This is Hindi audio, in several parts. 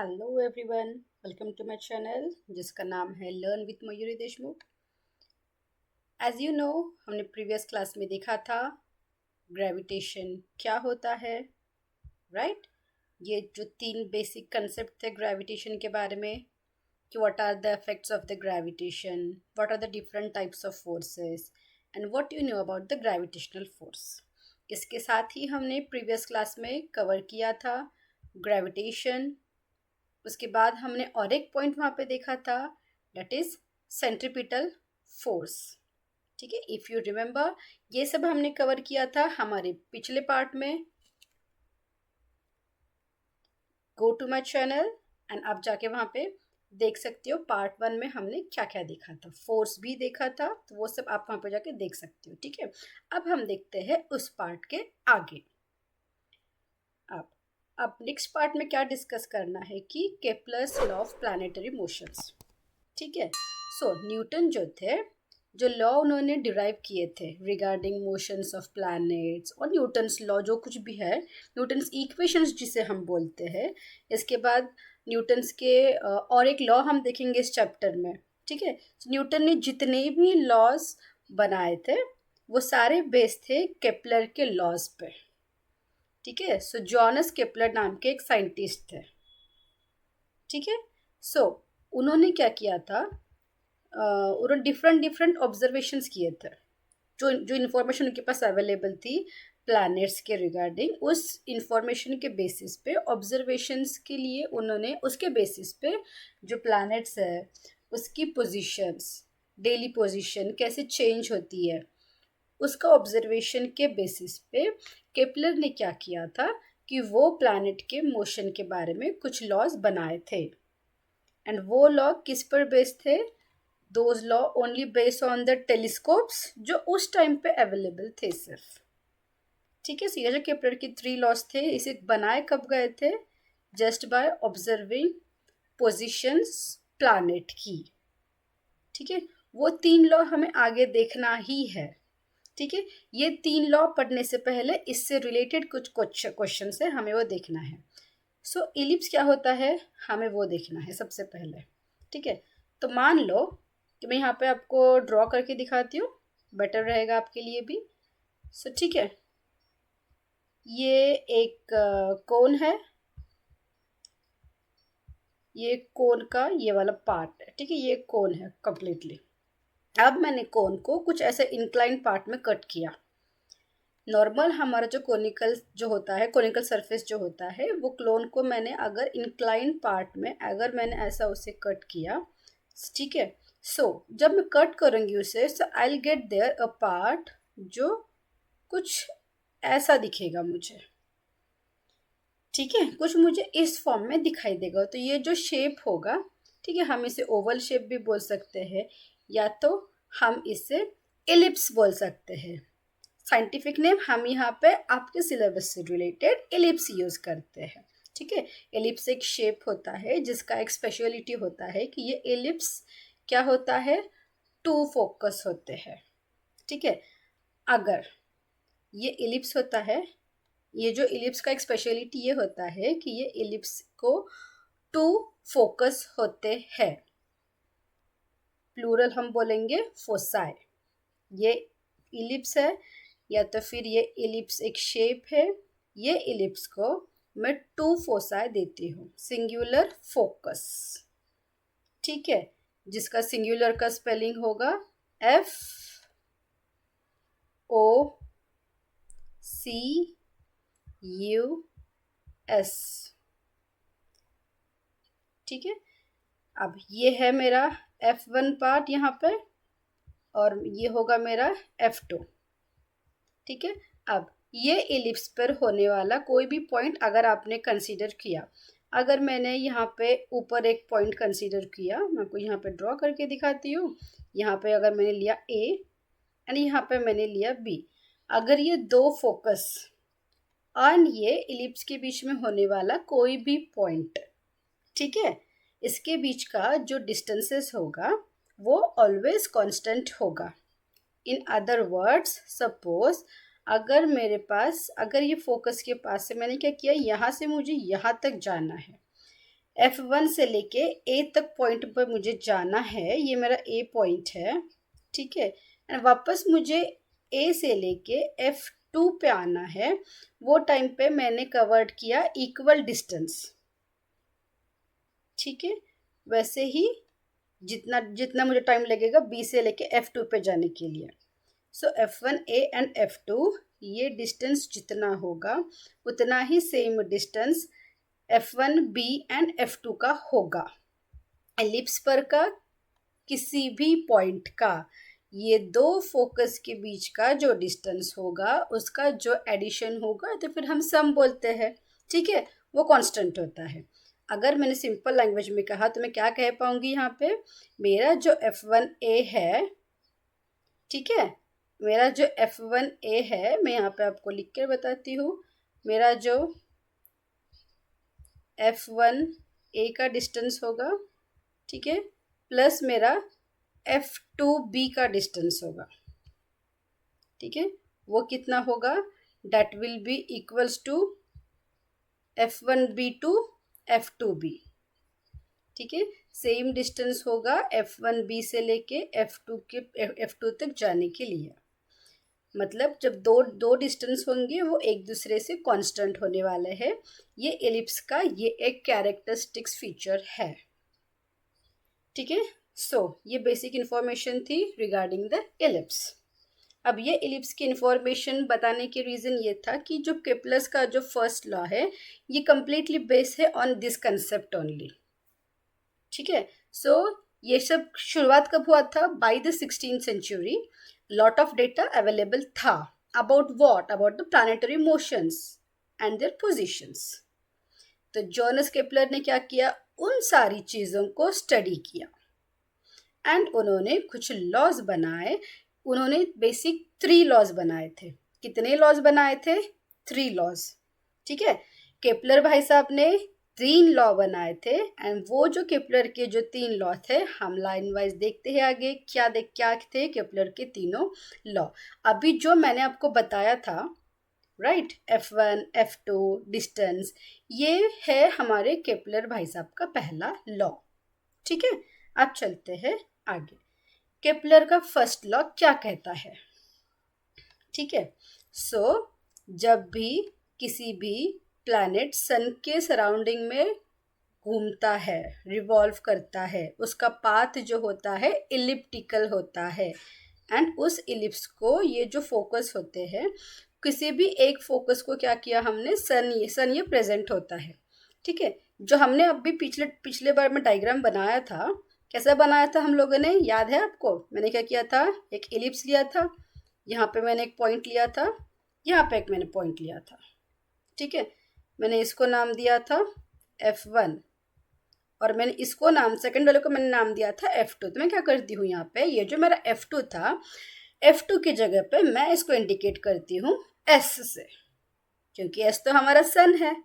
Hello everyone, welcome to my channel जिसका नाम है learn with Mayuri Deshmukh. As you know, हमने प्रीवियस क्लास में देखा था ग्रेविटेशन क्या होता है, राइट? ये जो तीन बेसिक कंसेप्ट थे ग्रेविटेशन के बारे में कि what are the effects of the gravitation, what are the different types of forces and what you know about the gravitational force. इसके साथ ही हमने प्रीवियस क्लास में कवर किया था ग्रेविटेशन। उसके बाद हमने और एक पॉइंट वहाँ पे देखा था, डेट इज सेंट्रीपिटल फोर्स। ठीक है, इफ़ यू रिमेंबर, ये सब हमने कवर किया था हमारे पिछले पार्ट में। Go to my channel and आप जाके वहाँ पे देख सकते हो पार्ट 1 में हमने क्या क्या देखा था, फोर्स भी देखा था, तो वो सब आप वहाँ पे जाके देख सकते हो। ठीक है, अब हम देखते हैं उस पार्ट के आगे। अब नेक्स्ट पार्ट में क्या डिस्कस करना है कि Kepler's law of planetary motions. ठीक है, सो न्यूटन जो थे, जो लॉ उन्होंने डिराइव किए थे रिगार्डिंग मोशंस ऑफ प्लैनेट्स और न्यूटन्स लॉ जो कुछ भी है, न्यूटन्स इक्वेशंस जिसे हम बोलते हैं। इसके बाद न्यूटन्स के और एक लॉ हम देखेंगे इस चैप्टर में। ठीक है, न्यूटन ने जितने भी लॉज बनाए थे वो सारे बेस थे केप्लर के लॉज पे। ठीक है, सो जॉनस केप्लर नाम के एक साइंटिस्ट थे। ठीक है, सो उन्होंने क्या किया था, उन्होंने डिफरेंट डिफरेंट ऑब्जर्वेशंस किए थे। जो जो इन्फॉर्मेशन उनके पास अवेलेबल थी प्लैनेट्स के रिगार्डिंग, उस इंफॉर्मेशन के बेसिस पे ऑब्जर्वेशंस के लिए उन्होंने उसके बेसिस पे जो प्लैनेट्स है उसकी पोजीशंस, डेली पोजीशन कैसे चेंज होती है, उसका ऑब्जर्वेशन के बेसिस पे केपलर ने क्या किया था कि वो प्लैनेट के मोशन के बारे में कुछ लॉज बनाए थे। एंड वो लॉ किस पर बेस्ड थे? Those law only based on the telescopes जो उस टाइम पे अवेलेबल थे सिर्फ। ठीक है, सो ये जो केपलर की 3 लॉज थे, इसे बनाए कब गए थे? Just by observing positions planet की। ठीक है, वो 3 लॉ हमें आगे देखना ही है। ठीक है, ये 3 लॉ पढ़ने से पहले इससे रिलेटेड कुछ क्वेश्चन है, हमें वो देखना है। सो इलिप्स क्या होता है, हमें वो देखना है सबसे पहले। ठीक है, तो मान लो कि मैं यहाँ पे आपको ड्रॉ करके दिखाती हूँ, बेटर रहेगा आपके लिए भी। सो ठीक है, ये एक कोन है, ये कोन का ये वाला पार्ट है। ठीक है, ये कोन है कंप्लीटली। अब मैंने कोन को कुछ ऐसे इंक्लाइन पार्ट में कट किया। नॉर्मल हमारा जो कोनिकल जो होता है, कोनिकल सरफेस जो होता है, वो क्लोन को मैंने अगर इंक्लाइन पार्ट में अगर मैंने ऐसा उसे कट किया, ठीक है, सो जब मैं कट करूँगी उसे, so I will get there a part जो कुछ ऐसा दिखेगा मुझे। ठीक है, कुछ मुझे इस फॉर्म में दिखाई देगा। तो ये जो शेप होगा, ठीक है, हम इसे ओवल शेप भी बोल सकते हैं या तो हम इसे एलिप्स बोल सकते हैं। साइंटिफिक नेम हम यहाँ पे आपके सिलेबस से रिलेटेड एलिप्स यूज करते हैं। ठीक है, एलिप्स एक शेप होता है जिसका एक स्पेशलिटी होता है कि ये एलिप्स क्या होता है, 2 फोकस होते हैं। ठीक है, अगर ये एलिप्स होता है, ये जो एलिप्स का एक स्पेशलिटी ये होता है कि ये एलिप्स को 2 फोकस होते हैं, प्लूरल हम बोलेंगे फोसाई। ये एलिप्स है या तो फिर ये एलिप्स एक शेप है, ये एलिप्स को मैं 2 फोसाई देती हूँ, सिंगुलर फोकस। ठीक है, जिसका सिंगुलर का स्पेलिंग होगा F O C U S। ठीक है, अब ये है मेरा F1 पार्ट यहाँ पे और ये होगा मेरा F2। ठीक है, अब ये एलिप्स पर होने वाला कोई भी पॉइंट अगर आपने कंसीडर किया, अगर मैंने यहाँ पे ऊपर एक पॉइंट कंसीडर किया, मैं आपको यहाँ पे ड्रॉ करके दिखाती हूँ। यहाँ पे अगर मैंने लिया A एंड यहाँ पे मैंने लिया B, अगर ये 2 फोकस और ये एलिप्स के बीच में होने वाला कोई भी पॉइंट, ठीक है, इसके बीच का जो डिस्टेंसेस होगा वो ऑलवेज कांस्टेंट होगा। इन अदर वर्ड्स, सपोज अगर मेरे पास, अगर ये फोकस के पास से मैंने क्या किया, यहाँ से मुझे यहाँ तक जाना है, F1 से लेके A तक पॉइंट पर मुझे जाना है, ये मेरा A पॉइंट है, ठीक है। एंड वापस मुझे A से लेके F2 पे आना है, वो टाइम पे मैंने कवर्ड किया इक्वल डिस्टेंस, ठीक है। वैसे ही जितना जितना मुझे टाइम लगेगा B से लेके F2 पे जाने के लिए। सो F1A एंड F2, ये डिस्टेंस जितना होगा उतना ही same distance F1B and F2 का होगा। एलिप्स पर का किसी भी पॉइंट का ये दो फोकस के बीच का जो डिस्टेंस होगा उसका जो एडिशन होगा तो फिर हम सम बोलते हैं, ठीक है, वो कांस्टेंट होता है। अगर मैंने सिंपल लैंग्वेज में कहा तो मैं क्या कह पाऊंगी यहाँ पे, मेरा जो F1A है, ठीक है, मेरा जो F1A है, मैं यहाँ पे आपको लिख कर बताती हूँ, मेरा जो F1A का डिस्टेंस होगा, ठीक है, प्लस मेरा F2B का डिस्टेंस होगा, ठीक है, वो कितना होगा, that will be equals to F1B to F2B, ठीक है। सेम डिस्टेंस होगा F1B से लेके F2 तक जाने के लिए। मतलब जब दो दो डिस्टेंस होंगे वो एक दूसरे से कांस्टेंट होने वाले हैं। ये एलिप्स का ये एक कैरेक्टरिस्टिक्स फीचर है, ठीक है। सो ये बेसिक इंफॉर्मेशन थी रिगार्डिंग द एलिप्स। अब ये एलिप्स की इंफॉर्मेशन बताने के रीज़न ये था कि जो केपलर्स का जो फर्स्ट लॉ है ये कम्प्लीटली बेस्ड है ऑन दिस कंसेप्ट ओनली, ठीक है। सो ये सब शुरुआत कब हुआ था, by the 16th century lot of data available था about what, about the planetary motions and their positions. तो जोनास केपलर ने क्या किया, उन सारी चीज़ों को स्टडी किया एंड उन्होंने कुछ लॉज बनाए। उन्होंने बेसिक 3 लॉज बनाए थे। कितने लॉज बनाए थे, 3 लॉज, ठीक है। केपलर भाई साहब ने 3 लॉ बनाए थे एंड वो जो केपलर के जो 3 लॉ थे हम लाइन वाइज देखते हैं आगे क्या थे केपलर के तीनों लॉ। अभी जो मैंने आपको बताया था, राइट, F1 F2 डिस्टेंस, ये है हमारे केपलर भाई साहब का पहला लॉ, ठीक है। अब चलते हैं आगे। केपलर का फर्स्ट लॉ क्या कहता है, ठीक है। सो जब भी किसी भी प्लैनेट सन के सराउंडिंग में घूमता है, रिवॉल्व करता है, उसका पाथ जो होता है इलिप्टिकल होता है एंड उस इलिप्स को ये जो फोकस होते हैं, किसी भी एक फोकस को क्या किया हमने, सन ये प्रेजेंट होता है, ठीक है। जो हमने अभी पिछले बार में डायग्राम बनाया था, कैसा बनाया था हम लोगों ने, याद है आपको, मैंने क्या किया था, एक एलिप्स लिया था, यहाँ पे मैंने एक पॉइंट लिया था, यहाँ पे एक मैंने पॉइंट लिया था, ठीक है। मैंने इसको नाम दिया था F1 और मैंने इसको नाम, सेकंड वाले को मैंने नाम दिया था F2। तो मैं क्या करती हूँ यहाँ पे, ये जो मेरा F2 था, F2 की जगह पे मैं इसको इंडिकेट करती हूँ S से, क्योंकि S तो हमारा सन है,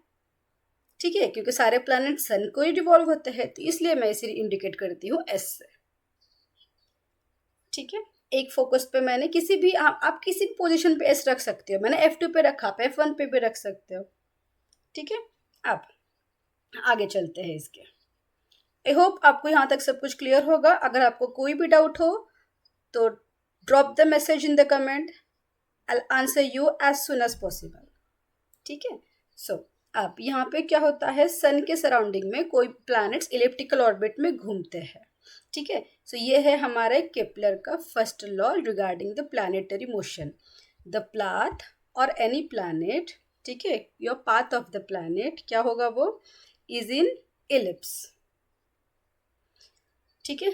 ठीक है, क्योंकि सारे प्लैनेट सन को ही रिवॉल्व होते हैं, तो इसलिए मैं इसे इंडिकेट करती हूँ S से, ठीक है। एक फोकस पे मैंने किसी भी आप किसी भी पोजीशन पे S रख सकते हो, मैंने F2 पे रखा, आप F1 पे भी रख सकते हो, ठीक है। अब आगे चलते हैं इसके। आई होप आपको यहाँ तक सब कुछ क्लियर होगा। अगर आपको कोई भी डाउट हो तो drop the message in the comment, I answer you as soon as possible, ठीक है। सो अब यहाँ पे क्या होता है, सन के सराउंडिंग में कोई प्लैनेट्स इलिप्टिकल ऑर्बिट में घूमते हैं, ठीक है। सो ये है हमारे केपलर का first law regarding the planetary motion. The path और एनी प्लैनेट, ठीक है, your path of the planet क्या होगा, वो इज इन इलिप्स, ठीक है।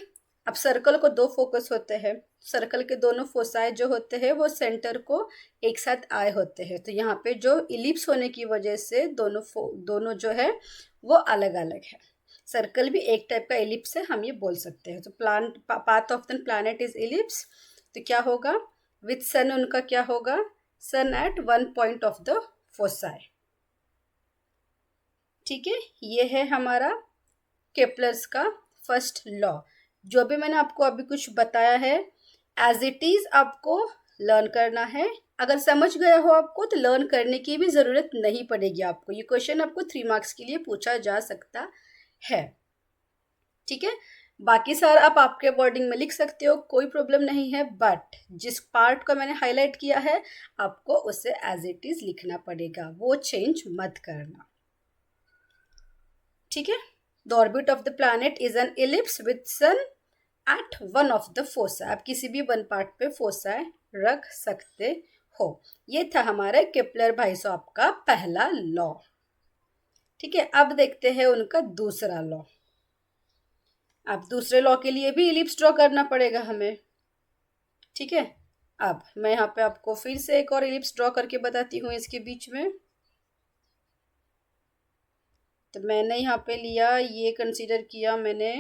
अब सर्कल को 2 फोकस होते हैं, सर्कल के दोनों फोसाई जो होते हैं वो सेंटर को एक साथ आए होते हैं, तो यहाँ पे जो इलिप्स होने की वजह से दोनों जो है वो अलग अलग है। सर्कल भी एक टाइप का इलिप्स है, हम ये बोल सकते हैं। तो path of the planet is ellipse, तो क्या होगा विथ सन, उनका क्या होगा, sun at 1 point of the foci, ठीक है। ये है हमारा केपलर्स का फर्स्ट लॉ। जो भी मैंने आपको अभी कुछ बताया है एज इट इज आपको लर्न करना है। अगर समझ गया हो आपको तो लर्न करने की भी ज़रूरत नहीं पड़ेगी आपको। ये क्वेश्चन आपको 3 मार्क्स के लिए पूछा जा सकता है। ठीक है, बाकी सारा आप आपके वर्डिंग में लिख सकते हो, कोई प्रॉब्लम नहीं है, बट जिस पार्ट को मैंने हाईलाइट किया है आपको उसे एज इट इज लिखना पड़ेगा, वो चेंज मत करना। ठीक है, the orbit of the planet is an ellipse with sun at one of the foci. आप किसी भी वन पार्ट पे फोसा रख सकते हो। ये था हमारे केपलर भाई साहब का पहला लॉ। ठीक है, अब देखते हैं उनका दूसरा लॉ। अब दूसरे लॉ के लिए भी इलिप्स ड्रॉ करना पड़ेगा हमें। ठीक है, अब मैं यहाँ पे आपको फिर से एक और इलिप्स ड्रॉ करके बताती हूँ इसके बीच में। तो मैंने यहाँ पे लिया, ये कंसीडर किया मैंने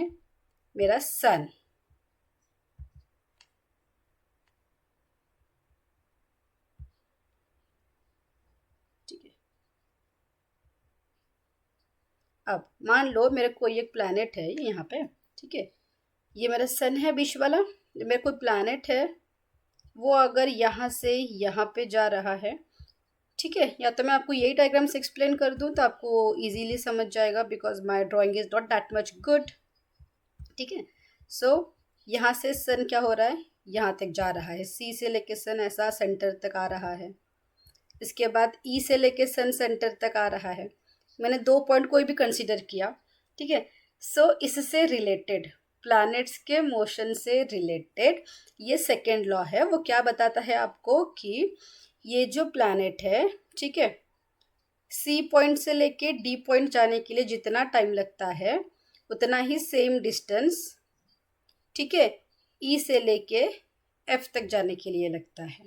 मेरा सन। ठीक है, अब मान लो मेरे कोई एक प्लैनेट है यहाँ पे। ठीक है, ये मेरा सन है बीच वाला, मेरे कोई प्लैनेट है, वो अगर यहाँ से यहाँ पे जा रहा है। ठीक है, या तो मैं आपको यही डायग्राम से एक्सप्लेन कर दूँ तो आपको इजीली समझ जाएगा, because my drawing is not that much good. ठीक है, सो यहाँ से सन क्या हो रहा है, यहाँ तक जा रहा है, सी से लेके सन ऐसा सेंटर तक आ रहा है। इसके बाद ई से लेके सन सेंटर तक आ रहा है। मैंने 2 पॉइंट कोई भी कंसीडर किया। ठीक है, सो इससे रिलेटेड, प्लैनेट्स के मोशन से रिलेटेड ये सेकेंड लॉ है। वो क्या बताता है आपको कि ये जो प्लैनेट है, ठीक है, सी पॉइंट से लेके डी पॉइंट जाने के लिए जितना टाइम लगता है उतना ही सेम डिस्टेंस, ठीक है, ई से लेके एफ तक जाने के लिए लगता है।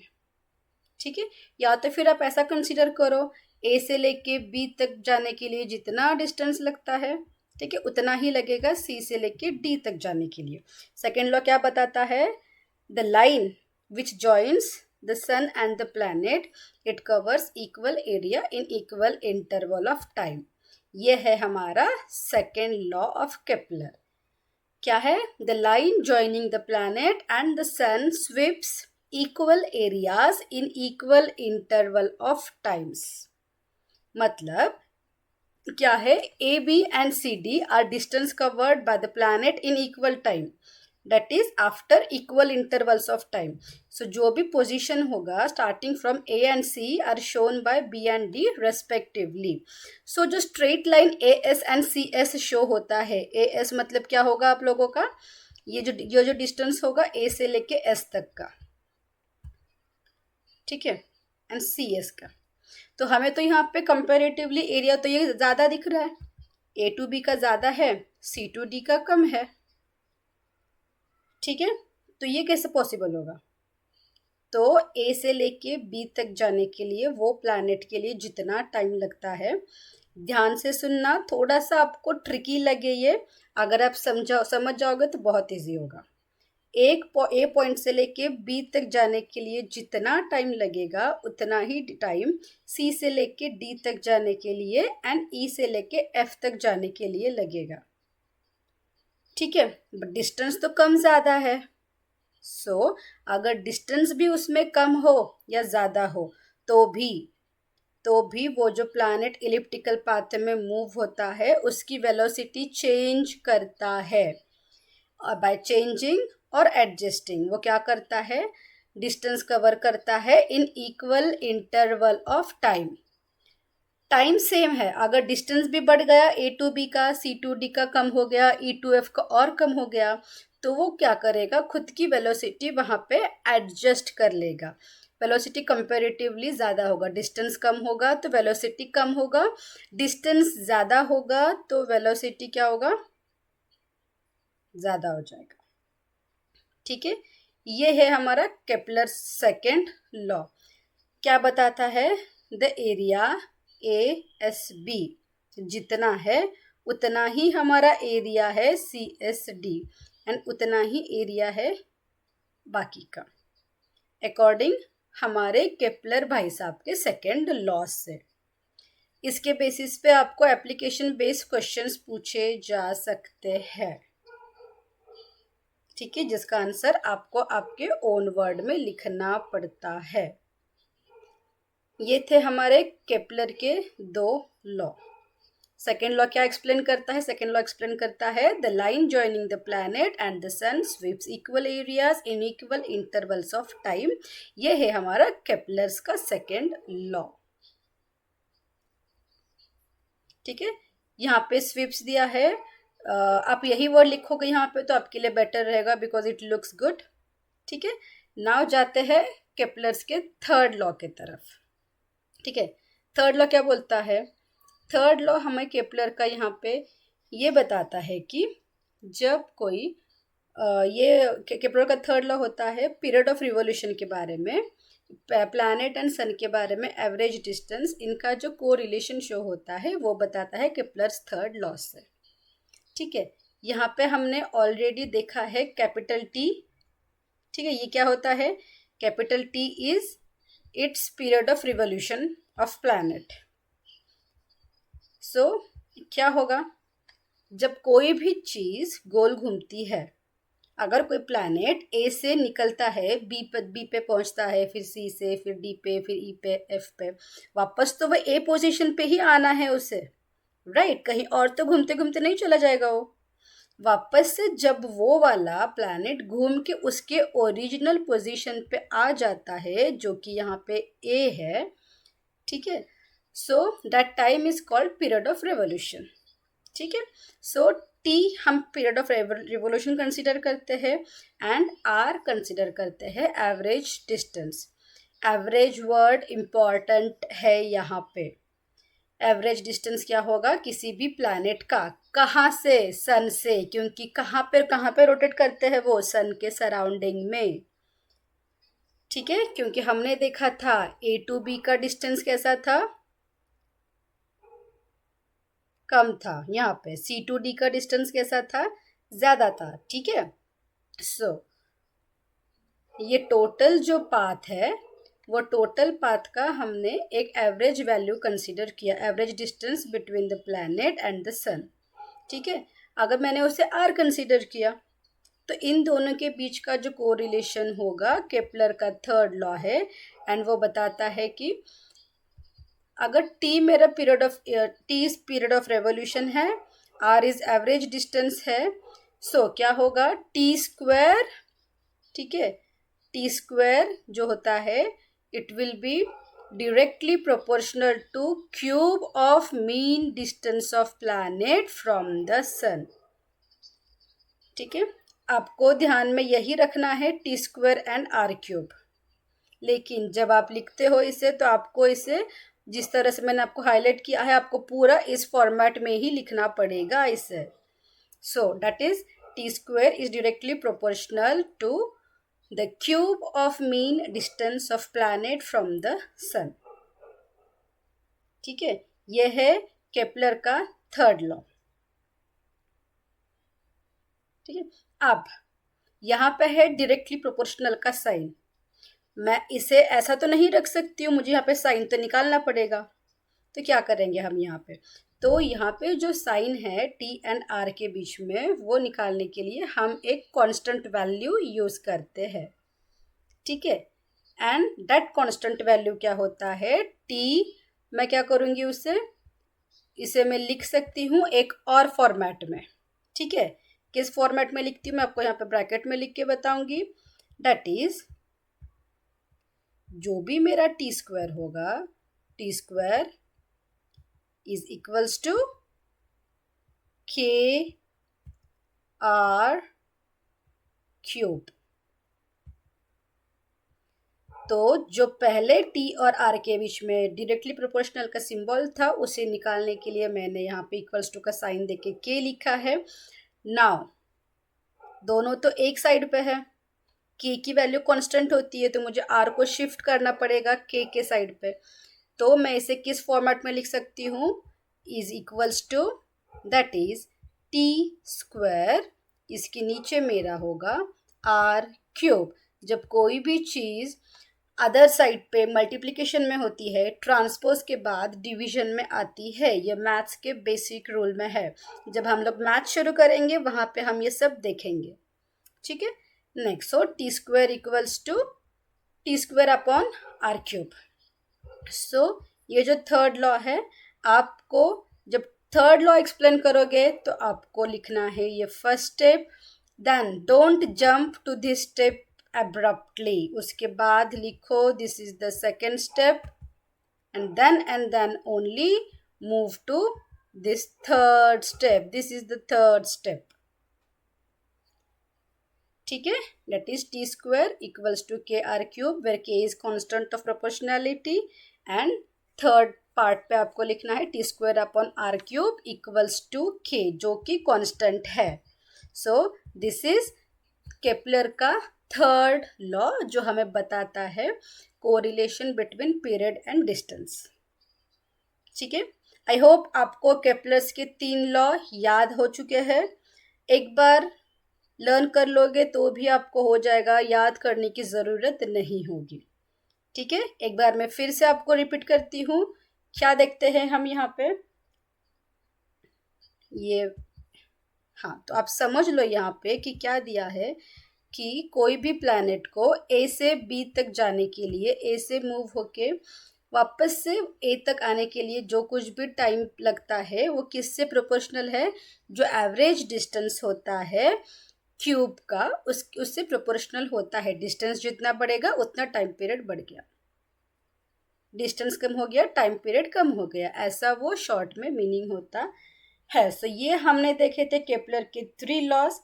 ठीक है, या तो फिर आप ऐसा कंसीडर करो, ए से लेके बी तक जाने के लिए जितना डिस्टेंस लगता है, ठीक है, उतना ही लगेगा सी से लेके डी तक जाने के लिए। सेकेंड लॉ क्या बताता है, the line which joins the sun and the planet it covers equal area in equal interval of time. ये है हमारा सेकेंड लॉ ऑफ केपलर। क्या है, the line joining the planet and the sun sweeps equal areas in equal interval of times. मतलब क्या है, A B and C D are distance covered by the planet in equal time, that is after equal intervals of time. So जो भी पोजीशन होगा starting from A and C are shown by B and D respectively. So जो straight line A S and C S show होता है, ए एस मतलब क्या होगा आप लोगों का, ये जो डिस्टेंस होगा ए से लेके एस तक का, ठीक है, एंड सी एस का। तो हमें तो यहाँ पे कंपेरेटिवली एरिया तो ये ज़्यादा दिख रहा है, ए टू बी का ज़्यादा है, सी टू डी का कम है। ठीक है, तो ये कैसे पॉसिबल होगा, तो ए से लेके बी तक जाने के लिए वो प्लैनेट के लिए जितना टाइम लगता है, ध्यान से सुनना, थोड़ा सा आपको ट्रिकी लगे ये, अगर आप समझ जाओगे तो बहुत इजी होगा। ए पॉइंट से लेके बी तक जाने के लिए जितना टाइम लगेगा उतना ही टाइम सी से लेके डी तक जाने के लिए एंड ई से लेके एफ तक जाने के लिए लगेगा। ठीक है, बट डिस्टेंस तो कम ज़्यादा है। सो अगर डिस्टेंस भी उसमें कम हो या ज़्यादा हो तो भी वो जो प्लैनेट इलिप्टिकल पाथ में मूव होता है उसकी वेलोसिटी चेंज करता है। बाय चेंजिंग और एडजस्टिंग वो क्या करता है, डिस्टेंस कवर करता है इन equal interval of time. Time same है, अगर डिस्टेंस भी बढ़ गया, ए टू बी का, सी टू डी का कम हो गया, ई टू एफ का और कम हो गया, तो वो क्या करेगा, खुद की वेलोसिटी वहाँ पे एडजस्ट कर लेगा। वेलोसिटी कंपेरेटिवली ज़्यादा होगा, डिस्टेंस कम होगा तो वेलोसिटी कम होगा, डिस्टेंस ज़्यादा होगा तो वेलोसिटी क्या होगा, ज़्यादा हो जाएगा। ठीक है, ये है हमारा केपलर सेकेंड लॉ। क्या बताता है, the area A S B जितना है उतना ही हमारा एरिया है सी एस डी एंड उतना ही एरिया है बाकी का, अकॉर्डिंग हमारे केपलर भाई साहब के सेकेंड लॉ से। इसके बेसिस पे आपको एप्लीकेशन बेस्ड क्वेश्चंस पूछे जा सकते हैं। ठीक है, जिसका आंसर आपको आपके ओन वर्ड में लिखना पड़ता है। ये थे हमारे केपलर के 2 लॉ। सेकेंड लॉ क्या एक्सप्लेन करता है? सेकेंड लॉ एक्सप्लेन करता है the line joining the planet and the sun sweeps equal areas in equal intervals of time. ये है हमारा केपलर्स का सेकेंड लॉ। ठीक है, यहाँ पे स्वीप्स दिया है, आप यही वर्ड लिखोगे यहाँ पे तो आपके लिए बेटर रहेगा बिकॉज इट लुक्स गुड। ठीक है, नाउ जाते हैं केपलर्स के थर्ड लॉ के तरफ। ठीक है, थर्ड लॉ क्या बोलता है? थर्ड लॉ हमें केपलर का यहाँ पे ये बताता है कि जब कोई ये केपलर का थर्ड लॉ होता है पीरियड ऑफ रिवोल्यूशन के बारे में, प्लैनेट एंड सन के बारे में, एवरेज डिस्टेंस, इनका जो को रिलेशन शो होता है वो बताता है केपलर्स थर्ड लॉ से। ठीक है, यहाँ पे हमने ऑलरेडी देखा है कैपिटल टी। ठीक है, ये क्या होता है? Capital T is its period of revolution of planet. So क्या होगा? जब कोई भी चीज गोल घूमती है, अगर कोई प्लैनेट ए से निकलता है, बी पे पहुंचता है, फिर सी से, फिर डी पे, फिर ई पे, एफ पे, वापस तो वह ए पोजीशन पे ही आना है उसे, राइट? कहीं और तो घूमते घूमते नहीं चला जाएगा वो। वापस से जब वो वाला प्लैनेट घूम के उसके ओरिजिनल पोजीशन पे आ जाता है, जो कि यहाँ पे ए है, ठीक है, so that time is called period of revolution. ठीक है, सो टी हम पीरियड ऑफ रिवोल्यूशन कंसिडर करते हैं एंड आर कंसिडर करते हैं average distance. Average word important है यहाँ पे। एवरेज डिस्टेंस क्या होगा? किसी भी प्लैनेट का, कहाँ से? सन से, क्योंकि कहाँ पे रोटेट करते हैं वो? सन के सराउंडिंग में। ठीक है, क्योंकि हमने देखा था ए टू बी का डिस्टेंस कैसा था? कम था। यहाँ पे सी टू डी का डिस्टेंस कैसा था? ज्यादा था। ठीक है, सो ये टोटल जो पाथ है, वो टोटल पाथ का हमने एक एवरेज वैल्यू कंसीडर किया, average distance between the planet and the sun. ठीक है, अगर मैंने उसे आर कंसीडर किया तो इन दोनों के बीच का जो कोरिलेशन होगा, केपलर का थर्ड लॉ है एंड वो बताता है कि अगर टी मेरा पीरियड ऑफ रेवोल्यूशन है, आर इज एवरेज डिस्टेंस है, सो क्या होगा? टी स्क्वायर, ठीक है, टी स्क्वायर जो होता है it will be directly proportional to cube of mean distance of planet from the sun। ठीक है, आपको ध्यान में यही रखना है T square and R cube. लेकिन जब आप लिखते हो इसे तो आपको इसे जिस तरह से मैंने आपको हाईलाइट किया है, आपको पूरा इस फॉर्मेट में ही लिखना पड़ेगा इसे। So that is T square is directly proportional to the cube of mean distance of planet from the sun. ठीक है, यह है केपलर का थर्ड लॉ। ठीक है, अब यहाँ पे है डायरेक्टली प्रोपोर्शनल का साइन। मैं इसे ऐसा तो नहीं रख सकती हूँ, मुझे यहाँ पे साइन तो निकालना पड़ेगा। तो क्या करेंगे हम यहाँ पे? तो यहाँ पे जो साइन है टी एंड आर के बीच में, वो निकालने के लिए हम एक कांस्टेंट वैल्यू यूज करते हैं। ठीक है, एंड दैट कांस्टेंट वैल्यू क्या होता है? टी, मैं क्या करूँगी इसे मैं लिख सकती हूँ एक और फॉर्मेट में। ठीक है, किस फॉर्मेट में लिखती हूँ मैं आपको यहाँ पे ब्रैकेट में लिख के बताऊंगी। दैट इज जो भी मेरा टी स्क्वायर होगा, T square is equals to K R cube. तो जो पहले टी और आर के बीच में डायरेक्टली प्रोपोर्शनल का सिंबल था, उसे निकालने के लिए मैंने यहाँ पे इक्वल्स टू का साइन देके के लिखा है। नाउ दोनों तो एक साइड पे है, के की वैल्यू कांस्टेंट होती है तो मुझे आर को शिफ्ट करना पड़ेगा के साइड पे। तो मैं इसे किस फॉर्मेट में लिख सकती हूँ? Is equals to, that is T square, इसके नीचे मेरा होगा आर क्यूब। जब कोई भी चीज़ अदर साइड पे मल्टीप्लिकेशन में होती है, ट्रांसपोज के बाद डिवीजन में आती है, ये मैथ्स के बेसिक रूल में है। जब हम लोग मैथ शुरू करेंगे वहाँ पे हम ये सब देखेंगे। ठीक है, next, so T square equals to T square upon R cube. So ये जो थर्ड लॉ है, आपको जब थर्ड लॉ एक्सप्लेन करोगे तो आपको लिखना है ये first step, then don't jump to this step abruptly, उसके बाद लिखो this is the second step, and then only move to this third step. This is the third step. ठीक है, that is t square equals to kr cube where k is constant of proportionality, and third part पे आपको लिखना है t square upon r cube equals to k जो कि constant है. So this is केपलर का थर्ड लॉ जो हमें बताता है correlation between period and distance. ठीक है, आई होप आपको केपलर्स के 3 लॉ याद हो चुके हैं. एक बार लर्न कर लोगे तो भी आपको हो जाएगा, याद करने की ज़रूरत नहीं होगी. ठीक है, एक बार मैं फिर से आपको रिपीट करती हूँ. क्या देखते हैं हम यहाँ पे, ये हाँ, तो आप समझ लो यहाँ पे कि क्या दिया है कि कोई भी प्लैनेट को ए से बी तक जाने के लिए, ए से मूव होके वापस से ए तक आने के लिए जो कुछ भी टाइम लगता है वो किससे प्रोपोर्शनल है, जो एवरेज डिस्टेंस होता है क्यूब का उससे प्रोपोर्शनल होता है. डिस्टेंस जितना बढ़ेगा उतना टाइम पीरियड बढ़ गया, डिस्टेंस कम हो गया टाइम पीरियड कम हो गया, ऐसा वो शॉर्ट में मीनिंग होता है. सो ये हमने देखे थे केपलर के 3 लॉज.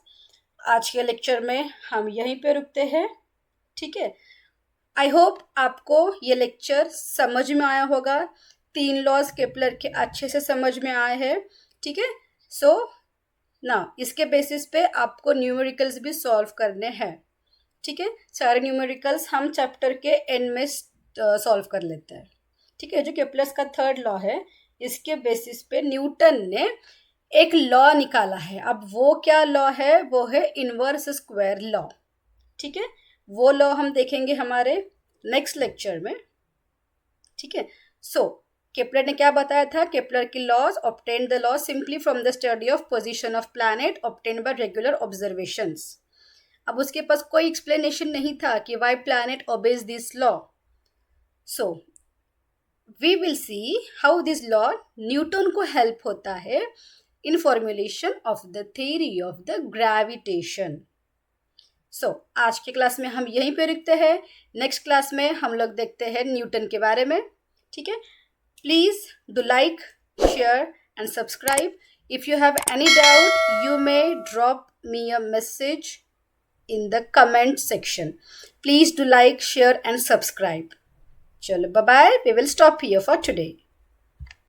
आज के लेक्चर में हम यहीं पे रुकते हैं. ठीक है, आई होप आपको ये लेक्चर समझ में आया होगा. 3 लॉज केपलर के अच्छे से समझ में आए हैं. ठीक है, सो ना इसके बेसिस पे आपको न्यूमेरिकल्स भी सॉल्व करने हैं. ठीक है, सारे न्यूमेरिकल्स हम चैप्टर के एंड में सॉल्व कर लेते हैं. ठीक है, जो केपलर्स का थर्ड लॉ है इसके बेसिस पे न्यूटन ने एक लॉ निकाला है. अब वो क्या लॉ है, वो है इनवर्स स्क्वायर लॉ. ठीक है, वो लॉ हम देखेंगे हमारे नेक्स्ट लेक्चर में. ठीक है, सो केपलर ने क्या बताया था, केपलर की laws obtain the law simply from the study of position of planet obtain by regular observations. अब उसके पास कोई एक्सप्लेनेशन नहीं था कि why planet obeys this law. So we will see how this law Newton को हेल्प होता है in formulation of the theory of the gravitation. So आज के क्लास में हम यहीं पे रुकते हैं. नेक्स्ट क्लास में हम लोग देखते हैं न्यूटन के बारे में. ठीक है, please do like, share and subscribe. If you have any doubt you may drop me a message in the comment section. Please do like, share and subscribe. Chalo, bye bye. We will stop here for today.